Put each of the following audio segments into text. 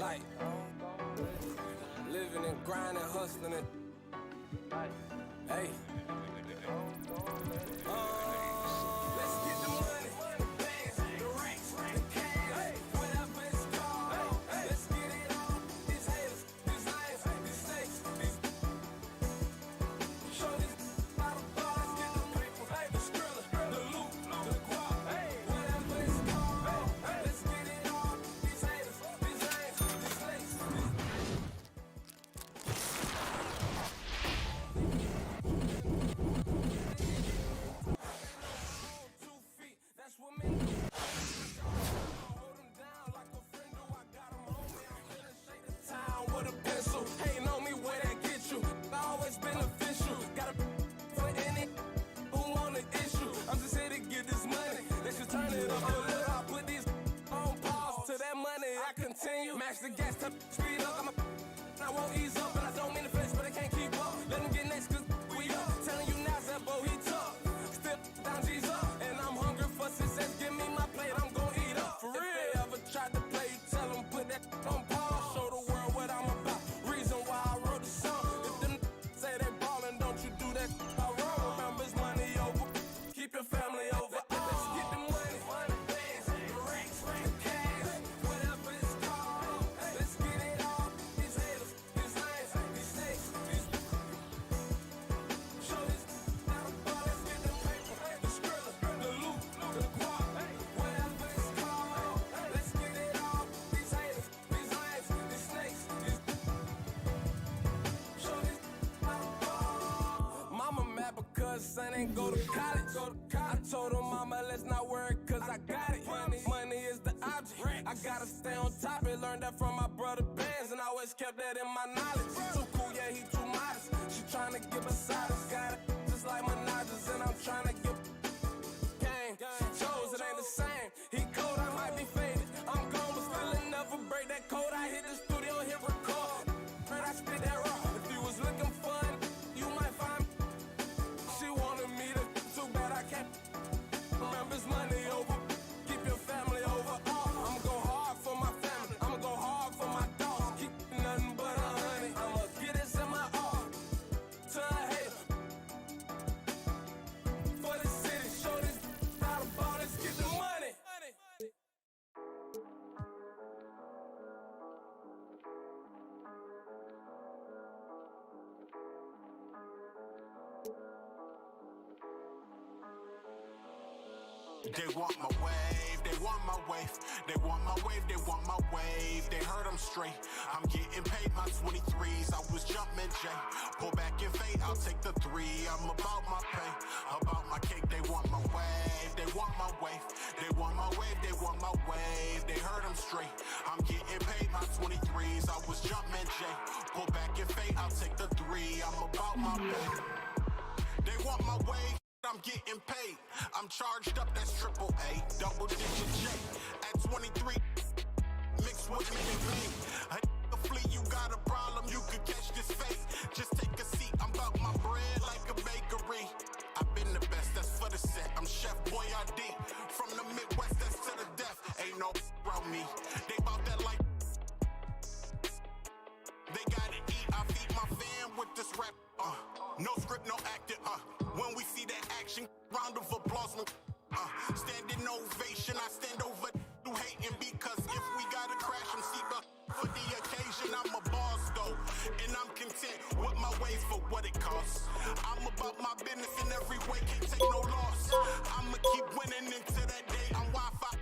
Like, living and grinding, hustling and hey. Let's get the money, the bands, the racks, the cash, whatever it's called. Let's get it all. These haters, these lions, these snakes, these show these by the bar. Let's get the paper, the skrilla, the loot, the guap, whatever it's called. Let's get it all. These haters, these lions, these snakes, that's what men do. Hold them down like a friend do. I got them on me. I'm gonna shake the town with a pencil. Hating on me where that get you. I always been official. Got a for any who want an issue. I'm just here to get this money. They should turn it up a little. I put these on pause. To that money I continue. Match the gas, top speed up. I won't ease up, and I don't mean to flex, but I can't keep up. Let them get next, cause we up. Telling you now, that boy, he tough. Still down, G's up. And I'm hungry for success. Give me my plate, I'm gon' eat up. For real. If they ever tried to play, tell them put that on pause. Show the world what I'm about. Reason why I wrote the song. If them say they ballin', don't you do that wrong. Remember, it's money over. Keep your family over. Let's get the money. Bands, the racks, the cash, whatever it's called. Let's get it all. These haters, these lions, these snakes, these show this by the bar. Let's get the paper, the skrilla, the loot, the guap, whatever it's called. Let's get it all. These haters, these lions, these snakes, these show this by the bar. Mama mad because son ain't go to college. I told her, mama, let's not worry, cause I got it. Money is the object. I gotta stay on top. I learned that from my brother Benz, and I always kept that in my knowledge. Too cool, yeah, he too modest. She tryna get beside us. Got it just like my nodges, and I'm tryna get game. She chose, it ain't the same. He cold, I might be faded. I'm gone, but still it never break that code. I hit the studio, hit record. Heard I spit that raw. If you was looking fun, you might find me. She wanted me to, too bad I can't. Remember, it's money over. Keep your family over. I'ma go hard for my family. I'ma go hard for my dogs. Keep nothing but a honey. I'ma get this in my all. To a hater. For the city, show this out of ball. Let's get the money. They want my wave, they want my wave, they want my wave, they want my wave. They heard I'm straight. I'm getting paid my 23s. I was jumping J. Pull back and fade, I'll take the 3. I'm about my pay, about my cake. They want my wave, they want my wave, they want my wave, they want my wave. They heard I'm straight. I'm getting paid my 23s. I was jumping J. Pull back and fade, I'll take the 3. I'm about my pay. They want my wave. I'm getting paid. I'm charged up, that's triple A, double digit J. At 23, mixed with me and me. A flea, you got a problem, you could catch this fate. Just take a seat, I'm about my bread like a bakery. I've been the best, that's for the set. I'm Chef Boyardee. From the Midwest, that's to the death. Ain't no around me. They bout that like. They gotta eat, I feed my fam with this rap. No script, no acting. When we see that action, round of applause. Standing ovation, I stand over who hating because if we gotta crash them, see for the occasion, I'm a boss though, and I'm content with my ways for what it costs. I'm about my business in every way, can't take no loss. I'ma keep winning into that day. I'm Wi-Fi.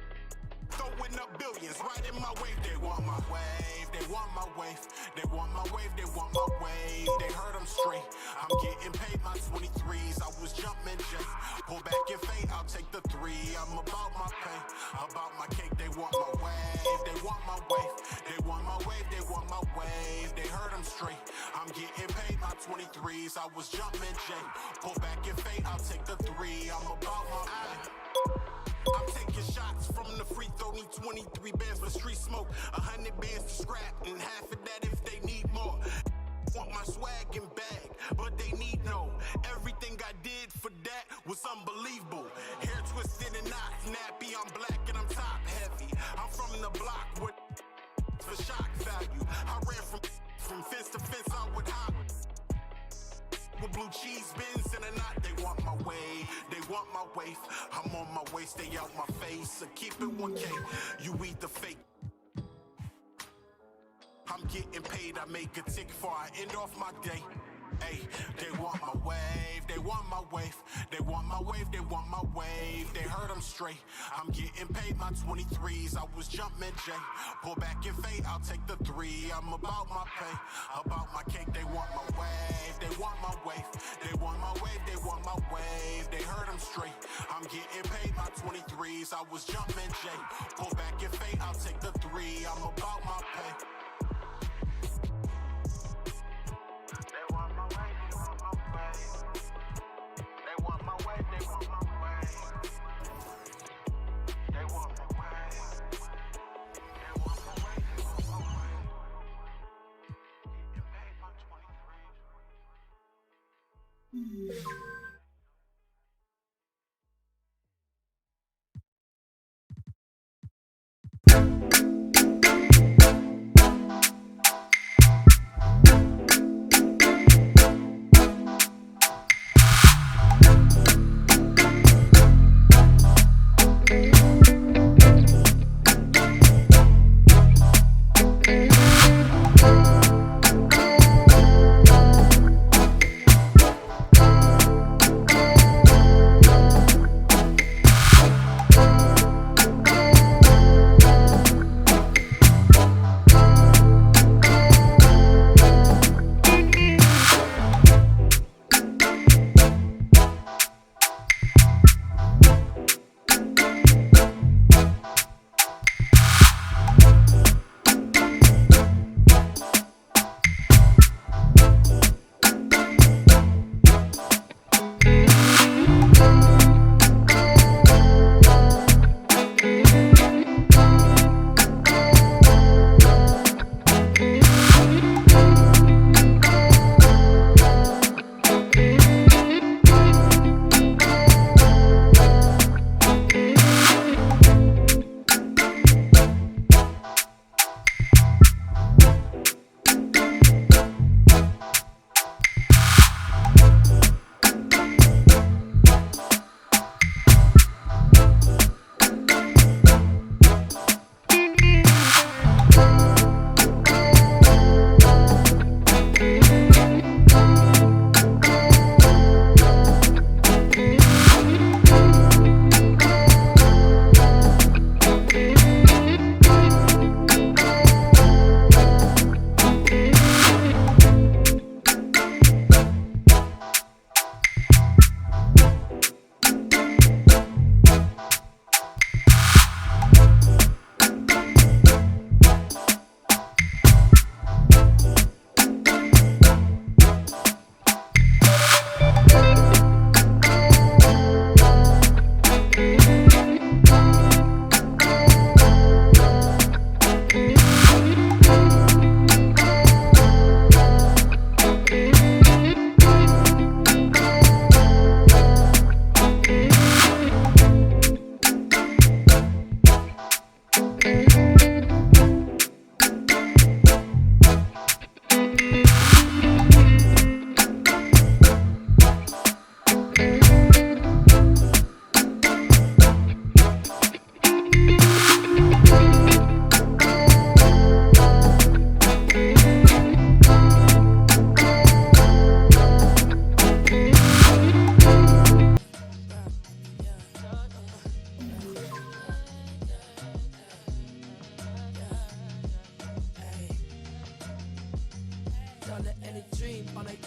Throwing up billions right in my wave. They want my wave, they want my wave, they want my wave, they want my wave. They heard I'm straight. I'm getting paid my 23s. I was jumping J. Pull back and fade, I'll take the 3. I'm about my pay, about my cake. They want my wave, they want my wave, they want my wave, they want my wave. They heard I'm straight. I'm getting paid my 23s. I was jumping J. Pull back and fade, I'll take the 3. I'm about my pay. I'm taking shots from the free throw, need 23 bands for street smoke, 100 bands to scrap, and half of that if they need more. Want my swag and bag, but they need no. Everything I did for that was unbelievable. Hair twisted and not nappy, I'm black and I'm top heavy. I'm from the block with for shock value. I ran from fence to fence, I would hop. With blue cheese bins in a knot, they want my way, they want my waif. I'm on my way, stay out my face, so keep it 1K, you eat the fake. I'm getting paid, I make a tick before I end off my day. Hey, they want my wave, they want my wave, they want my wave, they want my wave. They heard I'm straight, I'm getting paid my 23s. I was jumping J, pull back and fade, I'll take the 3. I'm about my pay, about my cake. They want my wave, they want my wave, they want my wave, they want my wave. They heard I'm straight, I'm getting paid my 23s. I was jumping J, pull back and fade, I'll take the 3. I'm about my pay.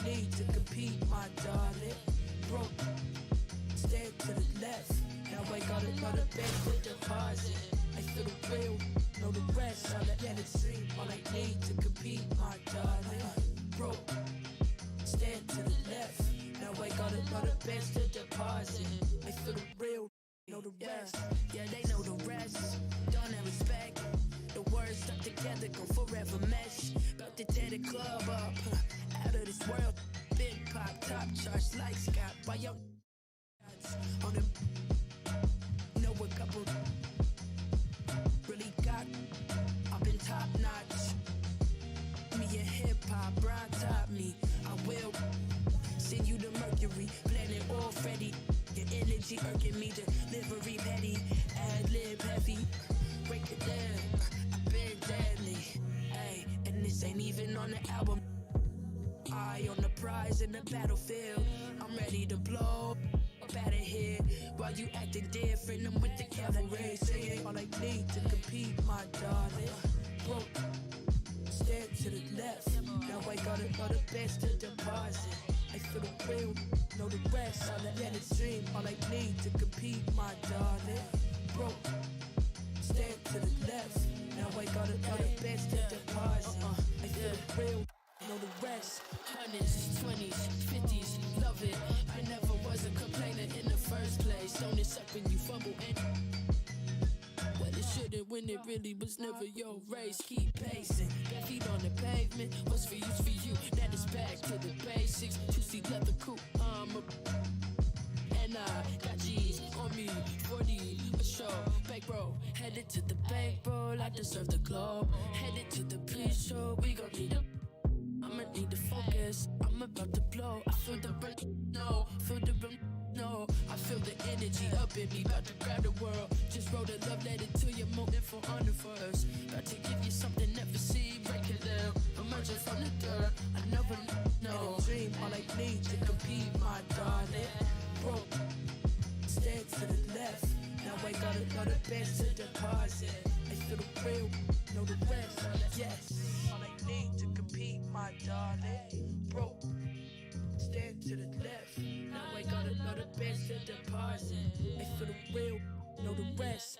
need to compete, my darling. Broke, stand to the left. Now I got another bank to deposit. I feel the real, know the rest. All I get is dream. All I need to compete, my darling. Broke, stand to the left. Now I got another bank to deposit. I feel the real, know the rest. Yeah, they know the rest. Don't have respect. The words stuck together go forever mesh. About to tear the club up. Out of this world. Big pop, top charts like Scott. By your on them. Know a couple really got up in top notch. delivery petty, ad-lib heavy. Break it down, I've been deadly. Ay, and this ain't even on the album. Eye on the prize in the battlefield. I'm ready to blow up out of here. While you acting different, I'm with the cavalry. Saying all I need to compete, my darling. Broke, stare to the left. Now I gotta know the best to deposit. I feel the real, know the rest. All I let it stream. All I need to compete, my darling. Broke, stare to the left. Now I gotta know the best to deposit. I feel the real. Know the rest. 100s, 20s, 50s, love it. I never was a complainer in the first place. Don't it suck when you fumble and well, it shouldn't when it really was never your race. Keep pacing, bare feet on the pavement. What's for you's for you. Now it's back to the basics. 2C leather coupe, and I got G's on me. 40 a show, bankroll. Headed to the bankroll. I deserve the globe. Headed to the pre-show. We gon' need a. I'ma need to focus, I'm about to blow. I feel the burn, no, feel the burn, no. I feel the energy up in me, about to grab the world. Just wrote a love letter to your moment for honor first. About to give you something never seen, break it down. Emerging from the dirt, I never know. Dream, all I need to compete, my darling. Broke, stand to the left. Now I gotta know the best to deposit. I feel the real, know the rest, yes. All I need to compete, my darling. Broke, stand to the left. Now I gotta know the best to deposit. I feel the real, know the rest.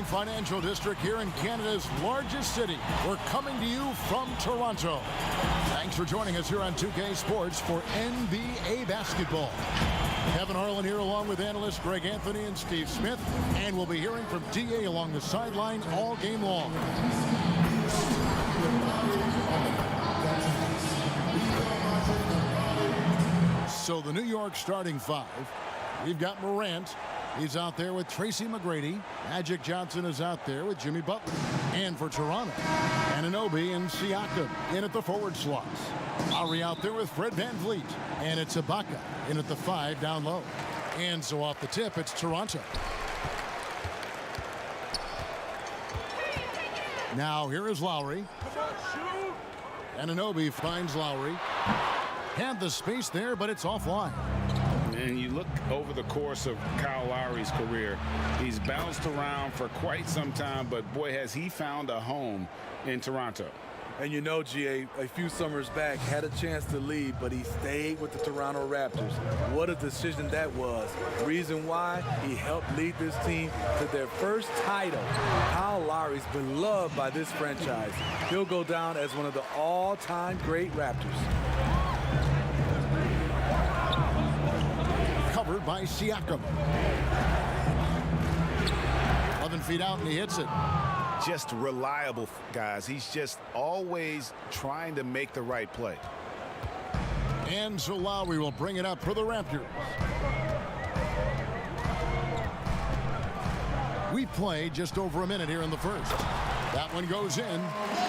Financial district here in Canada's largest city. We're coming to you from Toronto. Thanks for joining us here on 2K Sports for NBA basketball. Kevin Harlan here along with analysts Greg Anthony and Steve Smith, and we'll be hearing from DA along the sideline all game long. So the New York starting five, we've got Morant. He's out there with Tracy McGrady. Magic Johnson is out there with Jimmy Butler. And for Toronto, Anunoby and Siakam in at the forward slots. Lowry out there with Fred VanVleet. And it's Ibaka in at the 5 down low. And so off the tip, it's Toronto. Now here is Lowry. Anunoby finds Lowry. Had the space there, but it's offline. And you look over the course of Kyle Lowry's career, he's bounced around for quite some time, but boy, has he found a home in Toronto. And you know, GA, a few summers back, had a chance to leave, but he stayed with the Toronto Raptors. What a decision that was. Reason why, he helped lead this team to their first title. Kyle Lowry's been loved by this franchise. He'll go down as one of the all-time great Raptors. Covered by Siakam. 11 feet out and he hits it. Just reliable, guys. He's just always trying to make the right play. And so Lowry will bring it up for the Raptors. We play just over a minute here in the first. That one goes in.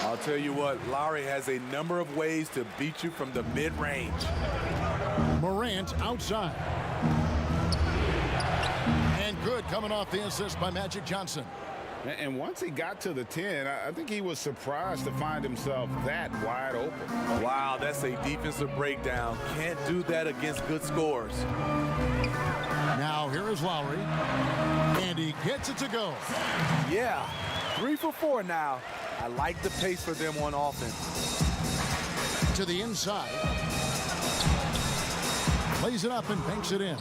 I'll tell you what, Lowry has a number of ways to beat you from the mid-range. Morant outside. And good coming off the assist by Magic Johnson. And once he got to the 10, I think he was surprised to find himself that wide open. Wow, that's a defensive breakdown. Can't do that against good scores. Now here is Lowry, and he gets it to go. Yeah, 3 for 4 now. I like the pace for them on offense. To the inside. Plays it up and banks it in.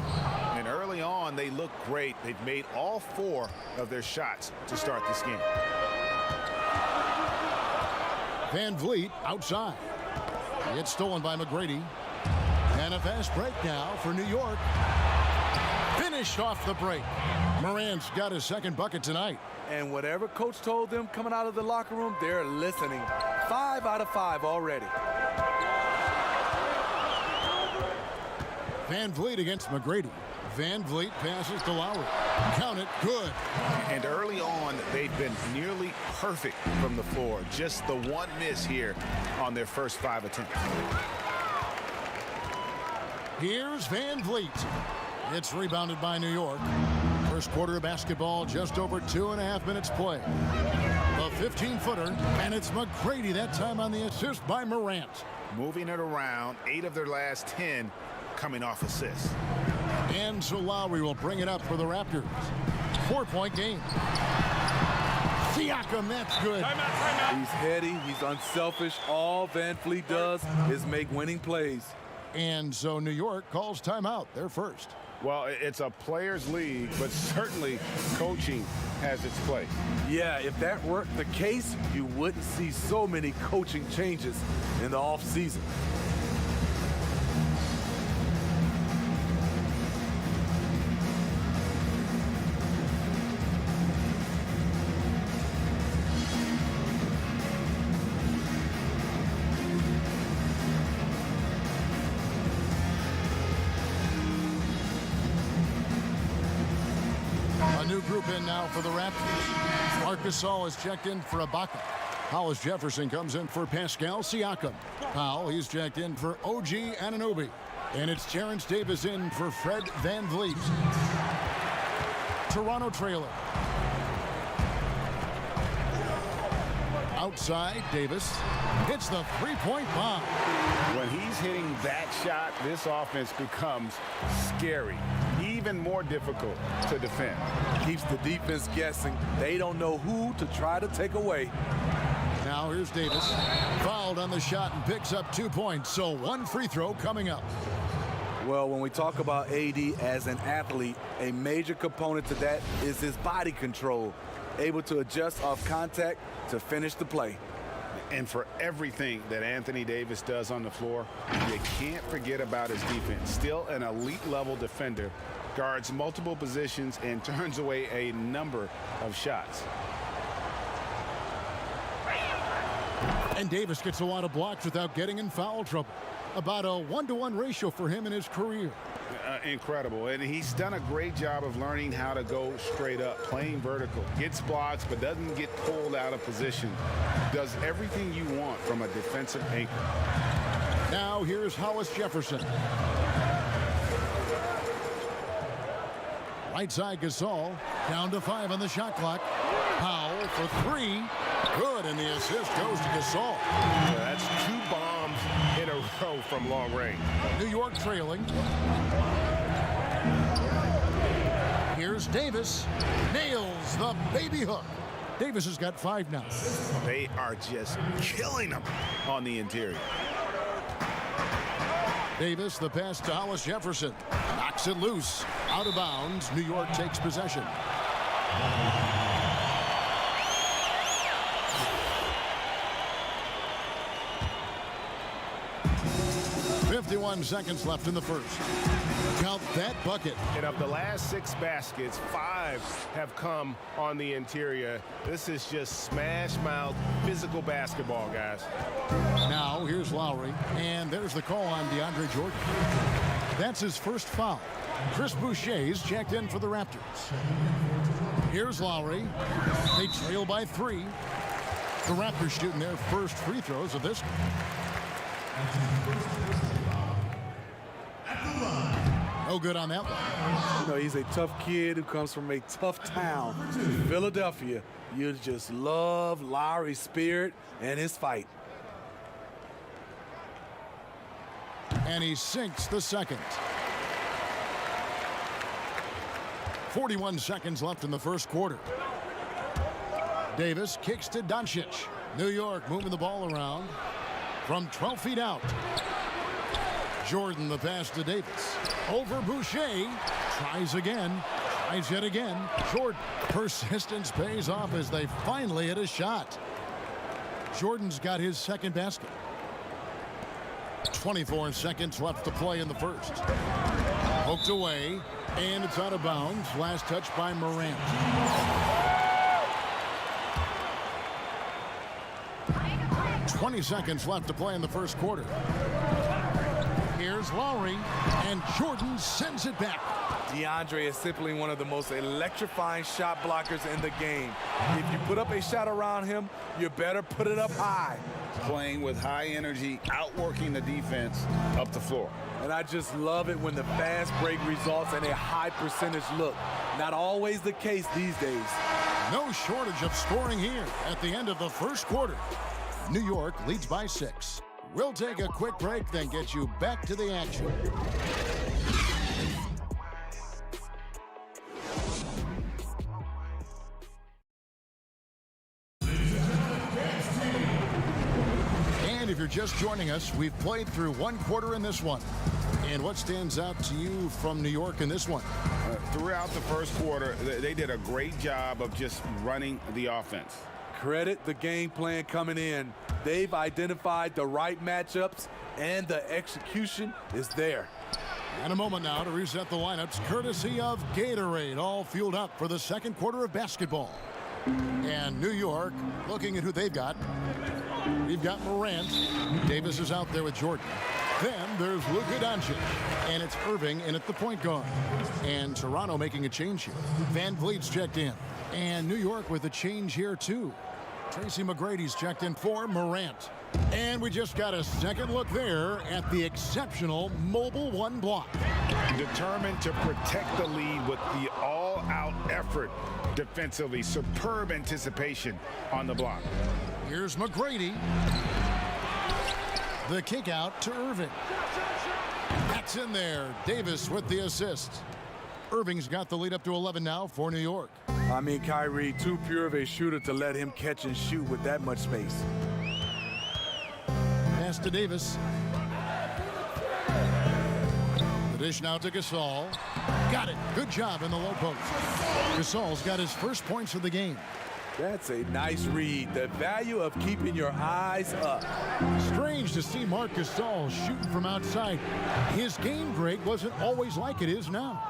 And early on, they look great. They've made all 4 of their shots to start this game. Van Vliet outside. It's stolen by McGrady. And a fast break now for New York. Finished off the break. Morant's got his second bucket tonight. And whatever coach told them coming out of the locker room, they're listening. 5 out of 5 already. Van Vliet against McGrady. Van Vliet passes to Lowry. Count it, good. And early on, they've been nearly perfect from the floor. Just the one miss here on their first 5 attempts. Here's Van Vliet. It's rebounded by New York. First quarter of basketball, just over 2.5 minutes play. The 15-footer, and it's McGrady that time on the assist by Morant. Moving it around, 8 of their last 10 coming off assists. And so Lowry will bring it up for the Raptors. 4-point game. Siakam, that's good. He's heady, he's unselfish. All Van Vliet does is make winning plays. And so New York calls timeout, their first. Well, it's a players' league, but certainly coaching has its place. Yeah, if that weren't the case, you wouldn't see so many coaching changes in the offseason. New group in now for the Raptors. Marc Gasol is checked in for Ibaka. Hollis Jefferson comes in for Pascal Siakam. Powell, he's checked in for OG Anunoby. And it's Terrence Davis in for Fred Van Vliet. Toronto trailer. Outside, Davis hits the three-point bomb. When he's hitting that shot, this offense becomes scary. Even more difficult to defend. Keeps the defense guessing. They don't know who to try to take away. Now here's Davis. Fouled on the shot and picks up 2 points. So 1 free throw coming up. Well, when we talk about AD as an athlete, a major component to that is his body control. Able to adjust off contact to finish the play. And for everything that Anthony Davis does on the floor, you can't forget about his defense. Still an elite level defender, guards multiple positions and turns away a number of shots. And Davis gets a lot of blocks without getting in foul trouble. About a 1-to-1 ratio for him in his career. Incredible. And he's done a great job of learning how to go straight up, playing vertical. Gets blocks, but doesn't get pulled out of position. Does everything you want from a defensive anchor. Now here's Hollis Jefferson. Right side Gasol. Down to 5 on the shot clock. Powell for 3. Good, and the assist goes to Gasol. That's 2 bombs in a row from long range. New York trailing. Here's Davis. Nails the baby hook. Davis has got 5 now. They are just killing them on the interior. Davis, the pass to Hollis Jefferson. Knocks it loose. Out of bounds. New York takes possession. 51 seconds left in the first. Count that bucket. And of the last 6 baskets, 5 have come on the interior. This is just smash mouth physical basketball, guys. Now here's Lowry, and there's the call on DeAndre Jordan. That's his first foul. Chris Boucher's checked in for the Raptors. Here's Lowry. They trail by 3. The Raptors shooting their first free throws of this. No good on that one. You know, he's a tough kid who comes from a tough town, Philadelphia. You just love Lowry's spirit and his fight. And he sinks the second. 41 seconds left in the first quarter. Davis kicks to Doncic. New York moving the ball around from 12 feet out. Jordan the pass to Davis. Over Boucher. Tries again. Tries yet again. Jordan. Persistence pays off as they finally hit a shot. Jordan's got his second basket. 24 seconds left to play in the first. Poked away. And it's out of bounds. Last touch by Morant. "20 seconds left to play in the first quarter. Here's Lowry, and Jordan sends it back. DeAndre is simply one of the most electrifying shot blockers in the game. If you put up a shot around him, you better put it up high. Playing with high energy, outworking the defense up the floor. And I just love it when the fast break results in a high percentage look. Not always the case these days. No shortage of scoring here at the end of the first quarter. New York leads by 6. We'll take a quick break, then get you back to the action. And if you're just joining us, we've played through one quarter in this one. And what stands out to you from New York in this one? Throughout the first quarter, they did a great job of just running the offense. Credit the game plan coming in. They've identified the right matchups, and the execution is there. And a moment now to reset the lineups, courtesy of Gatorade, all fueled up for the second quarter of basketball. And New York, looking at who they've got. We've got Morant. Davis is out there with Jordan. Then there's Luka Doncic, and it's Irving in at the point guard. And Toronto making a change here. Van Vliet's checked in. And New York with a change here, too. Tracy McGrady's checked in for Morant. And we just got a second look there at the exceptional mobile one block. Determined to protect the lead with the all-out effort defensively. Superb anticipation on the block. Here's McGrady. The kick out to Irving. That's in there. Davis with the assist. Irving's got the lead up to 11 now for New York. I mean, Kyrie, too pure of a shooter to let him catch and shoot with that much space. Pass to Davis. The dish now to Gasol. Got it. Good job in the low post. Gasol's got his first points of the game. That's a nice read. The value of keeping your eyes up. Strange to see Marc Gasol shooting from outside. His game break wasn't always like it is now.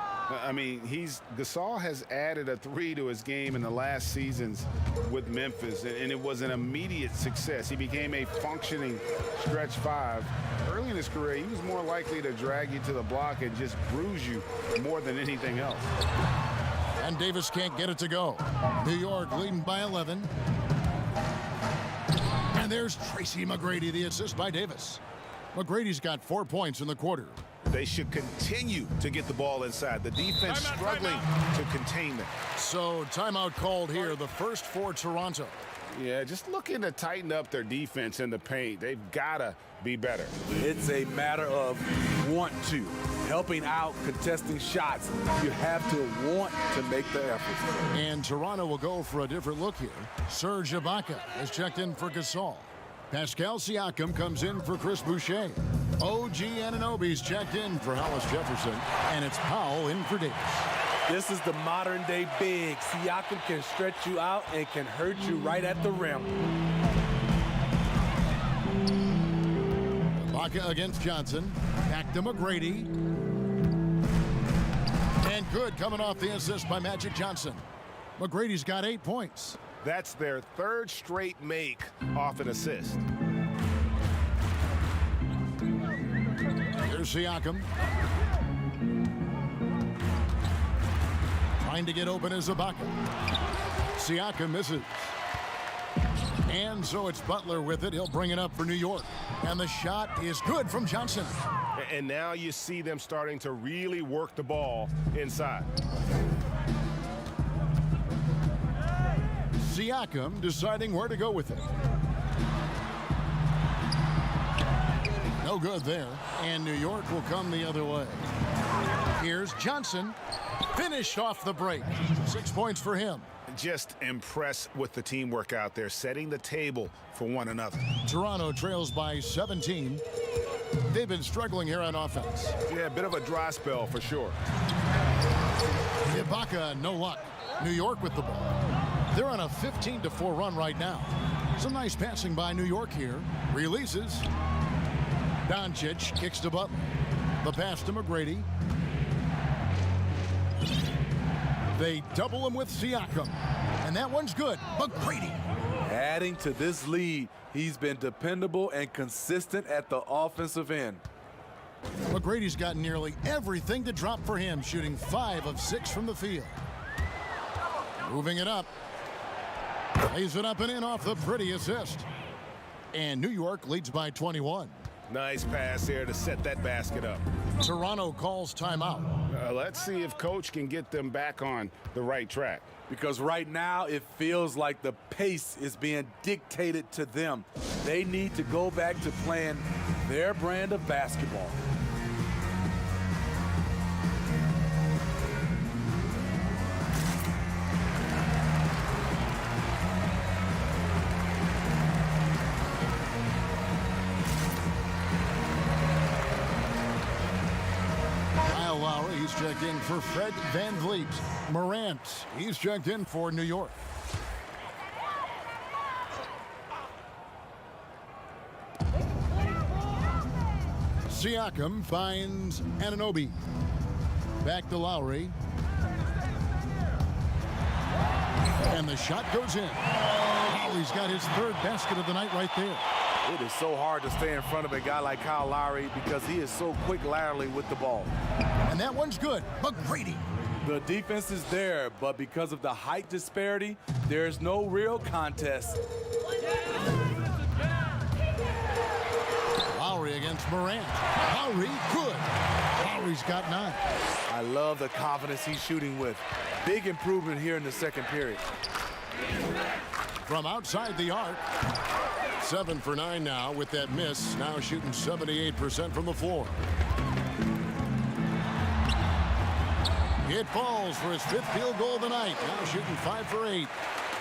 I mean, Gasol has added a 3 to his game in the last seasons with Memphis, and it was an immediate success. He became a functioning stretch 5. Early in his career, he was more likely to drag you to the block and just bruise you more than anything else. And Davis can't get it to go. New York leading by 11. And there's Tracy McGrady, the assist by Davis. McGrady's got 4 points in the quarter. They should continue to get the ball inside. The defense struggling to contain them. So timeout called here, the first for Toronto. Yeah, just looking to tighten up their defense in the paint. They've got to be better. It's a matter of want to. Helping out, contesting shots. You have to want to make the effort. And Toronto will go for a different look here. Serge Ibaka is checked in for Gasol. Pascal Siakam comes in for Chris Boucher. OG Anunoby's checked in for Hollis Jefferson. And it's Powell in for Davis. This is the modern-day big. Siakam can stretch you out and can hurt you right at the rim. Ibaka against Johnson. Back to McGrady. And good coming off the assist by Magic Johnson. McGrady's got 8 points. That's their 3rd straight make off an assist. Here's Siakam. Trying to get open as Ibaka. Siakam misses. And so it's Butler with it. He'll bring it up for New York. And the shot is good from Johnson. And now you see them starting to really work the ball inside. Siakam deciding where to go with it. No good there. And New York will come the other way. Here's Johnson. Finished off the break. 6 points for him. Just impressed with the teamwork out there, setting the table for one another. Toronto trails by 17. They've been struggling here on offense. Yeah, a bit of a dry spell for sure. Ibaka, no luck. New York with the ball. They're on a 15-4 run right now. Some nice passing by New York here. Releases. Doncic kicks to Butler. The pass to McGrady. They double him with Siakam. And that one's good. McGrady. Adding to this lead, he's been dependable and consistent at the offensive end. McGrady's got nearly everything to drop for him, shooting 5 of 6 from the field. Moving it up. Lays it up and in off the pretty assist. And New York leads by 21. Nice pass here to set that basket up. Toronto calls timeout. Let's see if Coach can get them back on the right track. Because right now it feels like the pace is being dictated to them. They need to go back to playing their brand of basketball. He's checked in for Fred VanVleet. Morant, he's checked in for New York. Siakam finds Anunoby. Back to Lowry. And the shot goes in. Lowry's got his 3rd basket of the night right there. It is so hard to stay in front of a guy like Kyle Lowry because he is so quick laterally with the ball. And that one's good. McGrady. The defense is there, but because of the height disparity, there's no real contest. Lowry against Morant. Lowry, good. Lowry's got 9. I love the confidence he's shooting with. Big improvement here in the second period. From outside the arc. 7 for 9 now with that miss. Now shooting 78% from the floor. It falls for his 5th field goal of the night. Now shooting 5 for 8.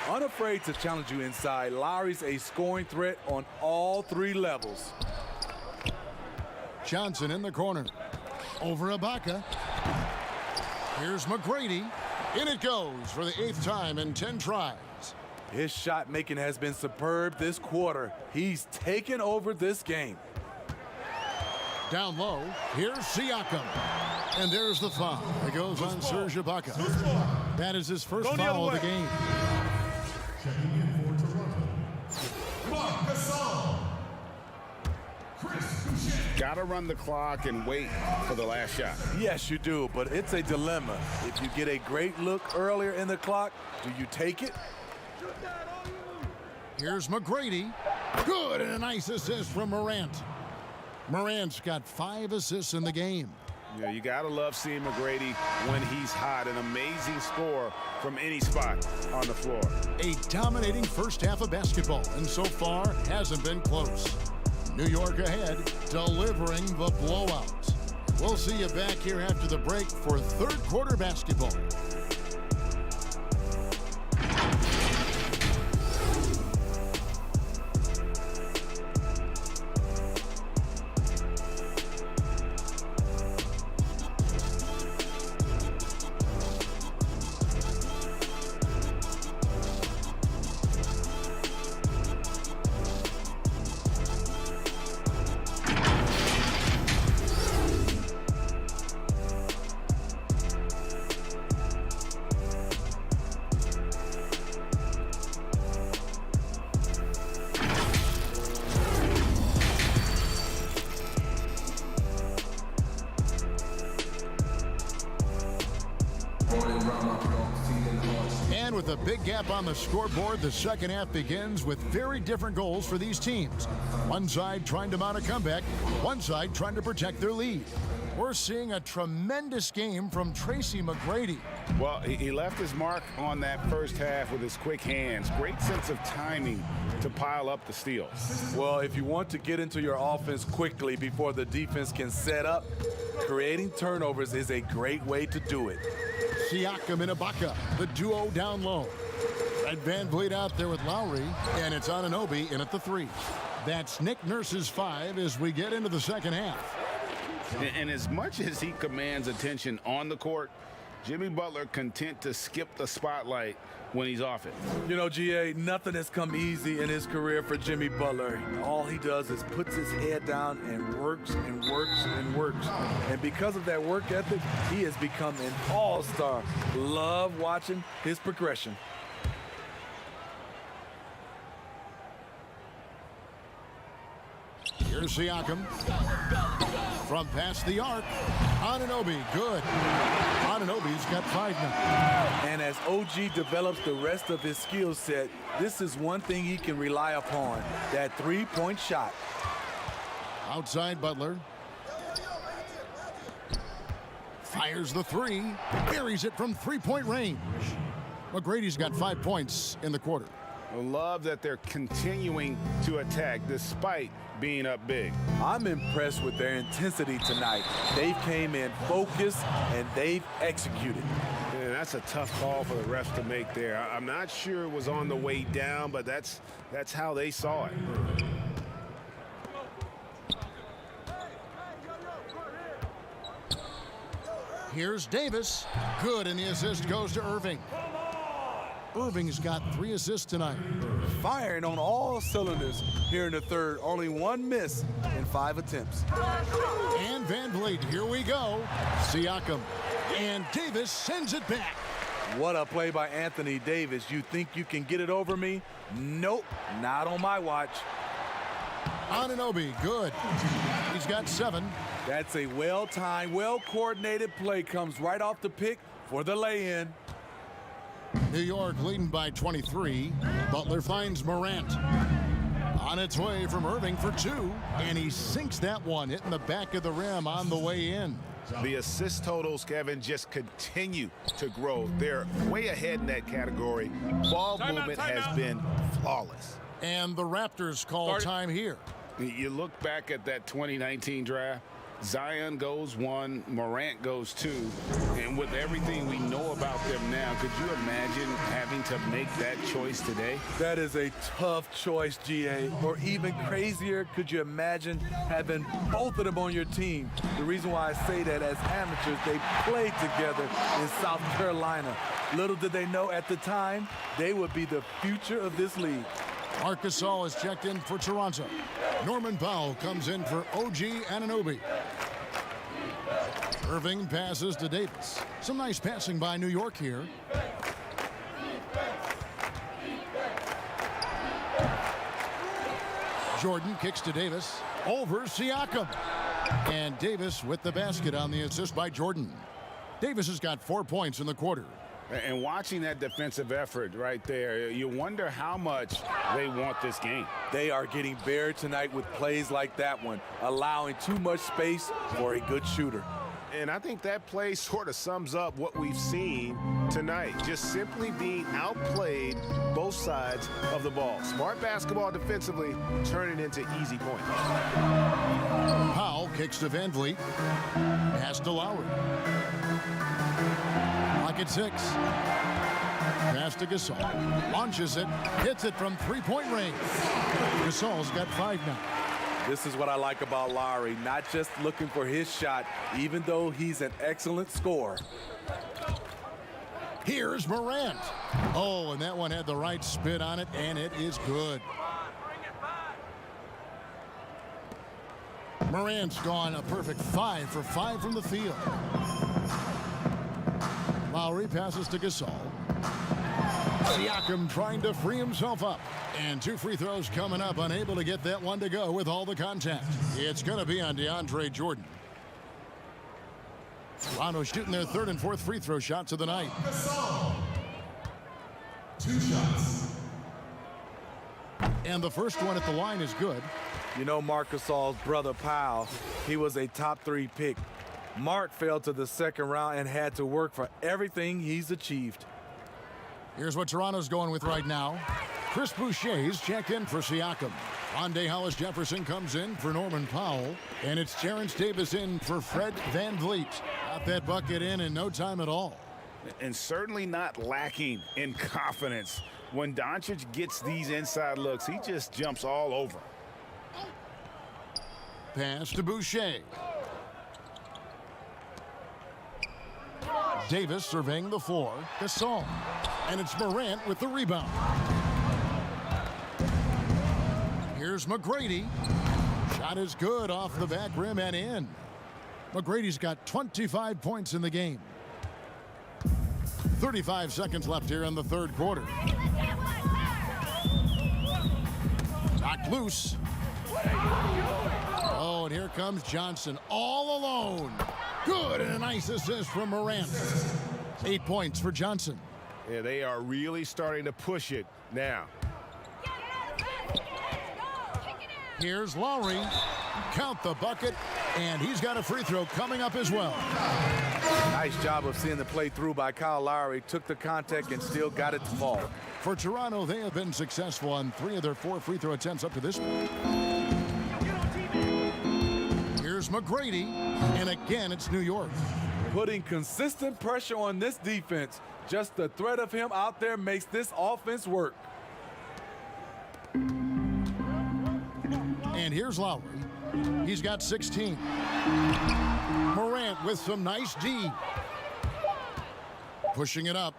Unafraid to challenge you inside, Lowry's a scoring threat on all 3 levels. Johnson in the corner. Over Ibaka. Here's McGrady. In it goes for the 8th time in 10 tries. His shot making has been superb this quarter. He's taken over this game. Down low, here's Siakam. And there's the foul. It goes on Serge Ibaka. That is his first foul of the game. Got to run the clock and wait for the last shot. Yes, you do, but it's a dilemma. If you get a great look earlier in the clock, do you take it? Here's McGrady. Good, and a nice assist from Morant. Morant's got 5 assists in the game. Yeah, you got to love seeing McGrady when he's hot. An amazing score from any spot on the floor. A dominating first half of basketball, and so far hasn't been close. New York ahead, delivering the blowout. We'll see you back here after the break for 3rd quarter basketball. And with a big gap on the scoreboard, the second half begins with very different goals for these teams. One side trying to mount a comeback, one side trying to protect their lead. We're seeing a tremendous game from Tracy McGrady. Well, he left his mark on that first half with his quick hands. Great sense of timing to pile up the steals. Well, if you want to get into your offense quickly before the defense can set up, creating turnovers is a great way to do it. Siakam and Ibaka, the duo down low. Red Van Vliet out there with Lowry, and it's Anunoby in at the 3. That's Nick Nurse's 5 as we get into the second half. And as much as he commands attention on the court, Jimmy Butler content to skip the spotlight when he's off it. You know, GA, nothing has come easy in his career for Jimmy Butler. All he does is puts his head down and works and works and works. And because of that work ethic, he has become an all-star. Love watching his progression. Here's Siakam. From past the arc, Anunoby, good. Anunoby's got 5 now. And as OG develops the rest of his skill set, this is one thing he can rely upon, that three-point shot. Outside Butler. Fires the 3, buries it from 3-point range. McGrady's got 5 points in the quarter. I love that they're continuing to attack despite being up big. I'm impressed with their intensity tonight. They came in focused and they've executed. And that's a tough call for the refs to make there. I'm not sure it was on the way down, but that's how they saw it. Here's Davis. Good, and the assist goes to Irving. Irving's got 3 assists tonight. Firing on all cylinders here in the third. Only 1 miss in 5 attempts. And Van Vliet, here we go. Siakam. And Davis sends it back. What a play by Anthony Davis. You think you can get it over me? Nope, not on my watch. Anunoby, good. He's got 7. That's a well-timed, well-coordinated play. Comes right off the pick for the lay-in. New York leading by 23. Butler finds Morant. On its way from Irving for 2. And he sinks that one, hitting the back of the rim on the way in. The assist totals, Kevin, just continue to grow. They're way ahead in that category. Ball movement has been flawless. And the Raptors call time here. You look back at that 2019 draft, Zion goes 1, Morant goes 2, and with everything we know about them now, could you imagine having to make that choice today? That is a tough choice, GA. Or even crazier, could you imagine having both of them on your team? The reason why I say that, as amateurs, they played together in South Carolina. Little did they know at the time, they would be the future of this league. Marc Gasol is checked in for Toronto. Norman Powell comes in for OG Anunoby. Irving passes to Davis. Some nice passing by New York here. Jordan kicks to Davis. Over Siakam. And Davis with the basket on the assist by Jordan. Davis has got 4 points in the quarter. And watching that defensive effort right there, you wonder how much they want this game. They are getting buried tonight with plays like that one, allowing too much space for a good shooter. And I think that play sort of sums up what we've seen tonight. Just simply being outplayed both sides of the ball. Smart basketball defensively, turning into easy points. Powell kicks to Van Vliet. Pass to Lowry. Clock at 6. Pass to Gasol. Launches it. Hits it from 3-point range. Gasol's got 5 now. This is what I like about Lowry, not just looking for his shot, even though he's an excellent scorer. Here's Morant. Oh, and that one had the right spin on it, and it is good. Morant's gone a perfect 5 for 5 from the field. Lowry passes to Gasol. Siakam trying to free himself up. And 2 free throws coming up, unable to get that one to go with all the contact. It's going to be on DeAndre Jordan. Toronto shooting their 3rd and 4th free throw shots of the night. 2 shots. And the first one at the line is good. You know Marc Gasol's brother Powell, he was a top 3 pick. Mark fell to the second round and had to work for everything he's achieved. Here's what Toronto's going with right now. Chris Boucher's checked in for Siakam. Rondé Hollis-Jefferson comes in for Norman Powell. And it's Terrence Davis in for Fred VanVleet. Got that bucket in no time at all. And certainly not lacking in confidence. When Doncic gets these inside looks, he just jumps all over. Pass to Boucher. Davis surveying the floor. Gasol. And it's Morant with the rebound. Here's McGrady. Shot is good off the back rim and in. McGrady's got 25 points in the game. 35 seconds left here in the third quarter. Knocked loose. Oh, and here comes Johnson all alone. Good, and a nice assist from Morant. 8 points for Johnson. Yeah, they are really starting to push it now. Here's Lowry. Count the bucket, and he's got a free throw coming up as well. Nice job of seeing the play through by Kyle Lowry. Took the contact and still got it to fall. For Toronto, they have been successful on 3 of their 4 free throw attempts up to this point. Here's McGrady, and again, it's New York. Putting consistent pressure on this defense. Just the threat of him out there makes this offense work. And here's Lowry. He's got 16. Morant with some nice D. Pushing it up.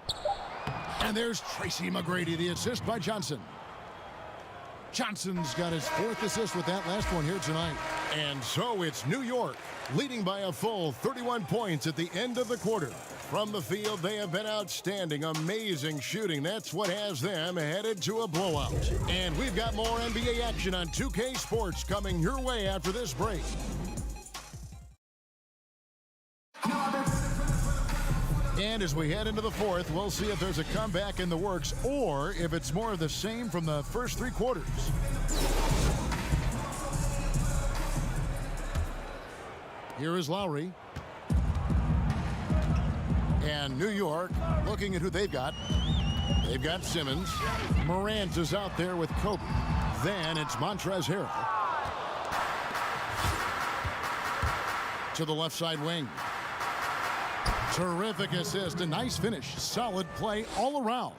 And there's Tracy McGrady, the assist by Johnson. Johnson's got his 4th assist with that last one here tonight. And so it's New York leading by a full 31 points at the end of the quarter. From the field, they have been outstanding, amazing shooting. That's what has them headed to a blowout. And we've got more NBA action on 2K Sports coming your way after this break. And as we head into the fourth, we'll see if there's a comeback in the works or if it's more of the same from the first 3 quarters. Here is Lowry. And New York looking at who they've got. They've got Simmons. Morant is out there with Kobe. Then it's Montrezl Harrell. To the left side wing. Terrific assist, a nice finish. Solid play all around.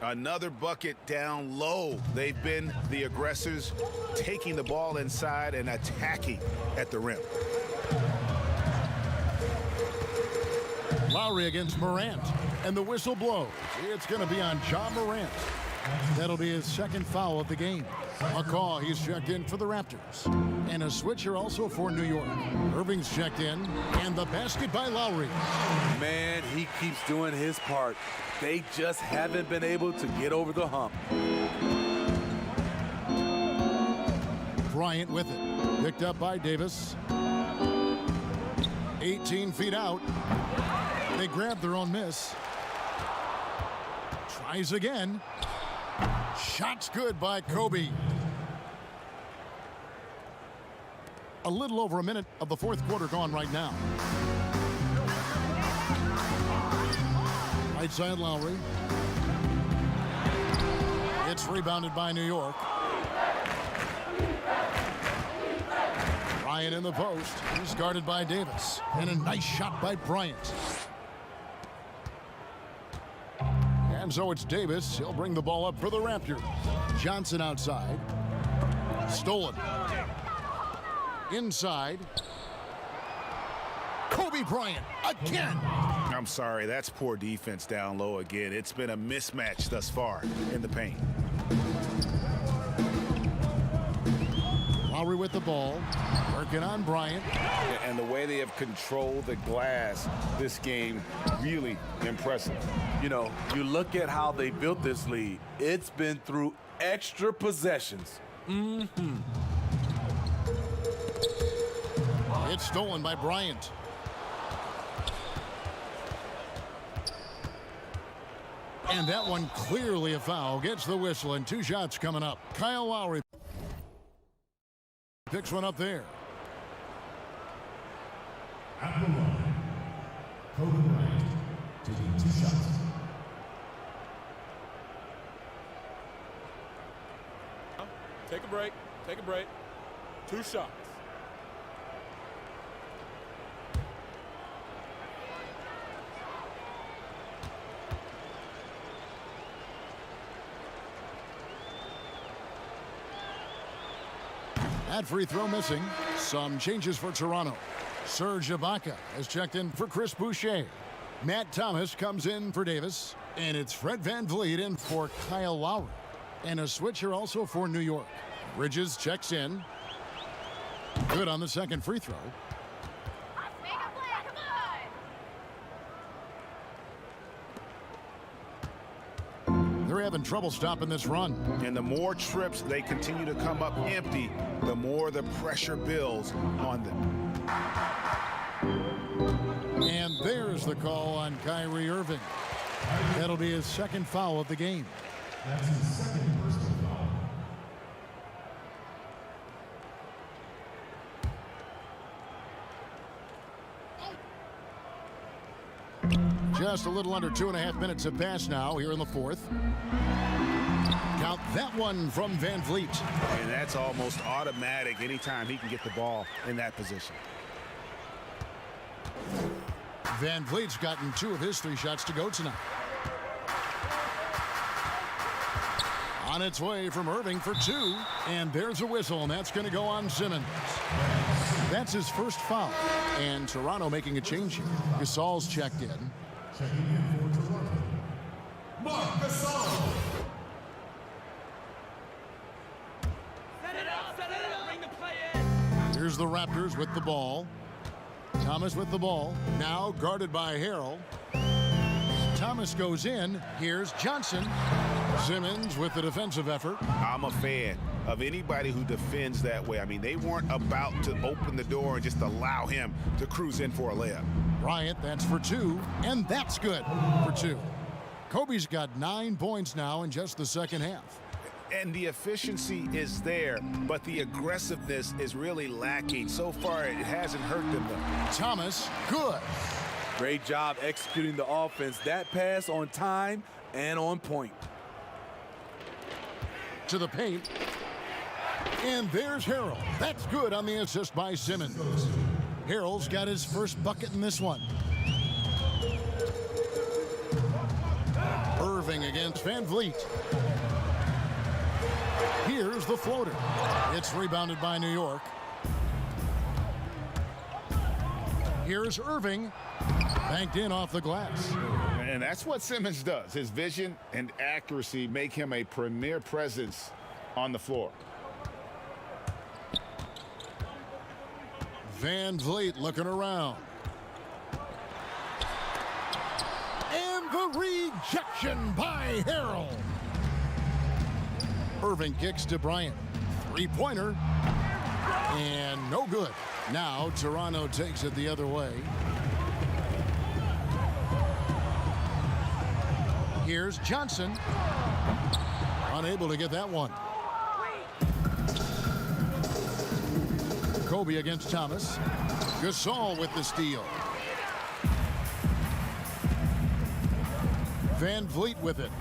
Another bucket down low. They've been the aggressors, taking the ball inside and attacking at the rim. Lowry against Morant, and the whistle blows. It's going to be on John Morant. That'll be his 2nd foul of the game. A call, he's checked in for the Raptors. And a switcher also for New York. Irving's checked in, and the basket by Lowry. Man, he keeps doing his part. They just haven't been able to get over the hump. Bryant with it. Picked up by Davis. 18 feet out. They grab their own miss. Tries again. Shot's good by Kobe. A little over a minute of the 4th quarter gone right now. Right side Lowry. It's rebounded by New York. Bryant in the post. He's guarded by Davis. And a nice shot by Bryant. And so it's Davis. He'll bring the ball up for the Raptors. Johnson outside. Stolen. Inside. Kobe Bryant again. I'm sorry, that's poor defense down low again. It's been a mismatch thus far in the paint. Lowry with the ball. Working on Bryant. And the way they have controlled the glass this game, really impressive. You know, you look at how they built this lead. It's been through extra possessions. It's stolen by Bryant. And that one clearly a foul. Gets the whistle, and 2 shots coming up. Kyle Lowry picks one up there. At the line, Kobe Bryant taking 2 shots. Take a break. Take a break. 2 shots. That free throw missing. Some changes for Toronto. Serge Ibaka has checked in for Chris Boucher. Matt Thomas comes in for Davis. And it's Fred VanVleet in for Kyle Lowry. And a switch here also for New York. Bridges checks in. Good on the second free throw. Make a play, come on! They're having trouble stopping this run. And the more trips they continue to come up empty, the more the pressure builds on them. And there's the call on Kyrie Irving. That'll be his second foul of the game. That's his second personal foul. Just a little under 2.5 minutes have passed now here in the fourth. Count that one from VanVleet. And that's almost automatic anytime he can get the ball in that position. VanVleet's gotten 2 of his 3 shots to go tonight. On its way from Irving for 2. And there's a whistle, and that's going to go on Simmons. That's his first foul. And Toronto making a change here. Gasol's checked in. Checking in for Toronto, Marc Gasol. Set it up, bring the play in! Here's the Raptors with the ball. Thomas with the ball. Now guarded by Harrell. Thomas goes in. Here's Johnson. Simmons with the defensive effort. I'm a fan of anybody who defends that way. I mean, they weren't about to open the door and just allow him to cruise in for a layup. Bryant, that's for 2. And that's good for 2. Kobe's got 9 points now in just the second half. And the efficiency is there, but the aggressiveness is really lacking. So far, it hasn't hurt them, though. Thomas, good. Great job executing the offense. That pass on time and on point. To the paint. And there's Harrell. That's good on the assist by Simmons. Harrell's got his first bucket in this one. Irving against VanVleet. Here's the floater. It's rebounded by New York. Here's Irving. Banked in off the glass. And that's what Simmons does. His vision and accuracy make him a premier presence on the floor. VanVleet looking around. And the rejection by Harrell. Irving kicks to Bryant. 3-pointer. And no good. Now Toronto takes it the other way. Here's Johnson. Unable to get that one. Kobe against Thomas. Gasol with the steal. VanVleet with it.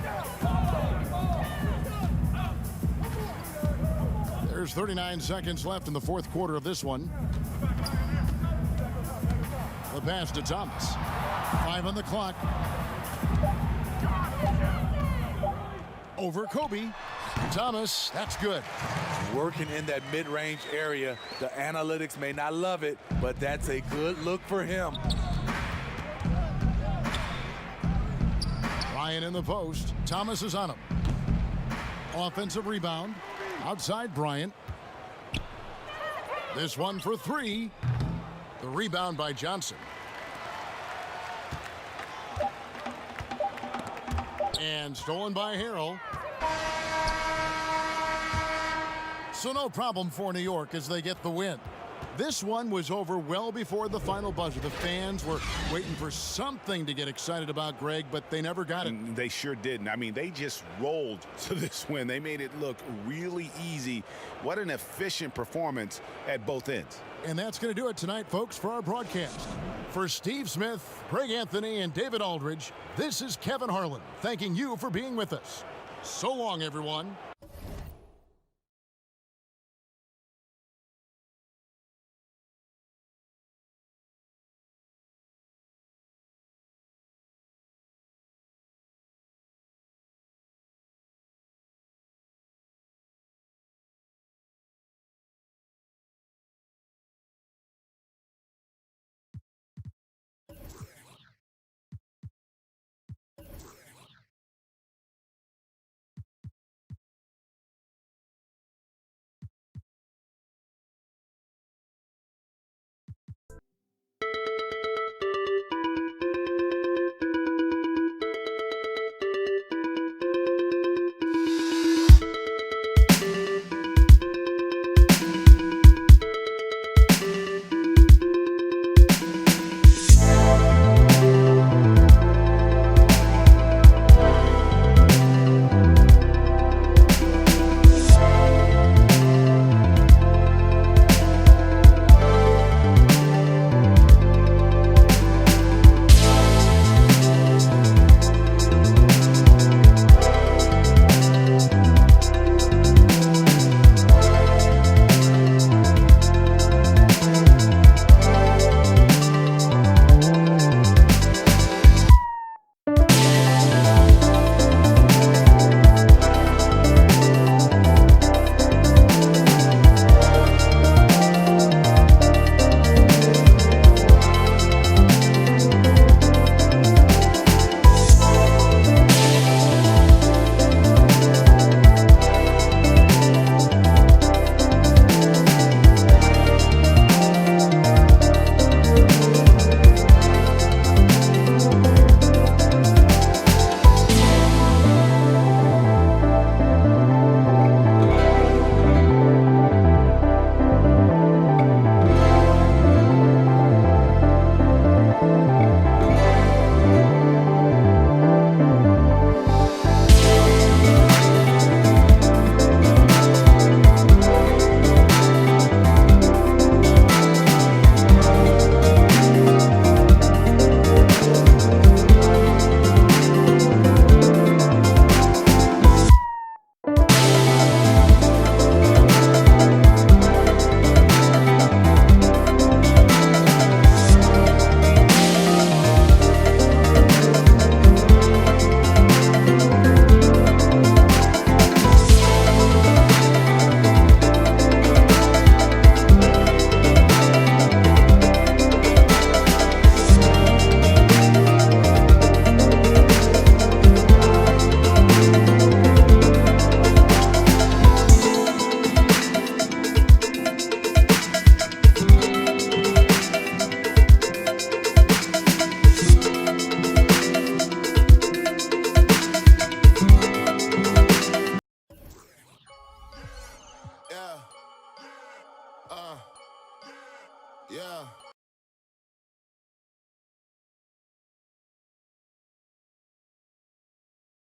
There's 39 seconds left in the fourth quarter of this one. The pass to Thomas. 5 on the clock. Over Kobe. Thomas, that's good. Working in that mid-range area. The analytics may not love it, but that's a good look for him. Ryan in the post. Thomas is on him. Offensive rebound. Outside Bryant. This one for 3. The rebound by Johnson. And stolen by Harrell. So no problem for New York as they get the win. This one was over well before the final buzzer. The fans were waiting for something to get excited about, Greg, but they never got it. They sure didn't. I mean, they just rolled to this win. They made it look really easy. What an efficient performance at both ends. And that's going to do it tonight, folks, for our broadcast. For Steve Smith, Greg Anthony, and David Aldridge, this is Kevin Harlan thanking you for being with us. So long, everyone. Yeah.